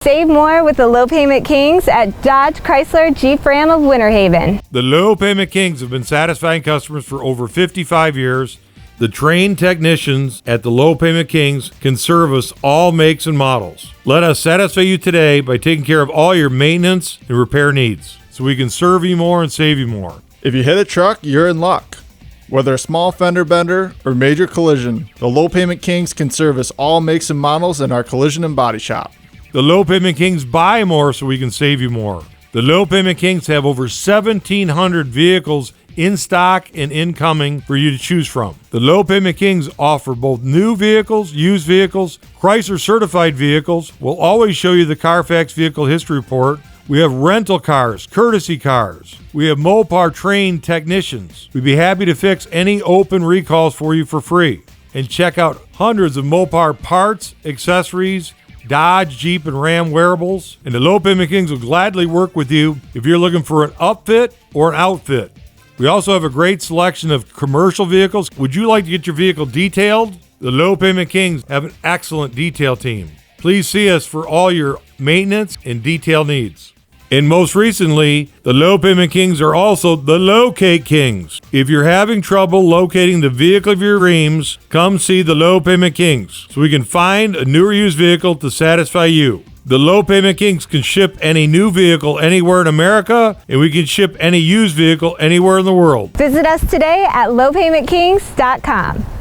Save more with the Low Payment Kings at Dodge Chrysler Jeep Ram of Winter Haven. The Low Payment Kings have been satisfying customers for over 55 years. The trained technicians at the Low Payment Kings can service all makes and models. Let us satisfy you today by taking care of all your maintenance and repair needs, so we can serve you more and save you more. If you hit a truck, you're in luck. Whether a small fender bender or major collision, the Low Payment Kings can service all makes and models in our collision and body shop. The Low Payment Kings buy more so we can save you more. The Low Payment Kings have over 1,700 vehicles in stock and incoming for you to choose from. The Low Payment Kings offer both new vehicles, used vehicles, Chrysler certified vehicles. We'll always show you the Carfax Vehicle History Report. We have rental cars, courtesy cars. We have Mopar trained technicians. We'd be happy to fix any open recalls for you for free. And check out hundreds of Mopar parts, accessories, Dodge, Jeep, and Ram wearables. And the Low Payment Kings will gladly work with you if you're looking for an upfit or an outfit. We also have a great selection of commercial vehicles. Would you like to get your vehicle detailed? The Low Payment Kings have an excellent detail team. Please see us for all your maintenance and detail needs. And most recently, the Low Payment Kings are also the Locate Kings. If you're having trouble locating the vehicle of your dreams, come see the Low Payment Kings so we can find a new or used vehicle to satisfy you. The Low Payment Kings can ship any new vehicle anywhere in America, and we can ship any used vehicle anywhere in the world. Visit us today at lowpaymentkings.com.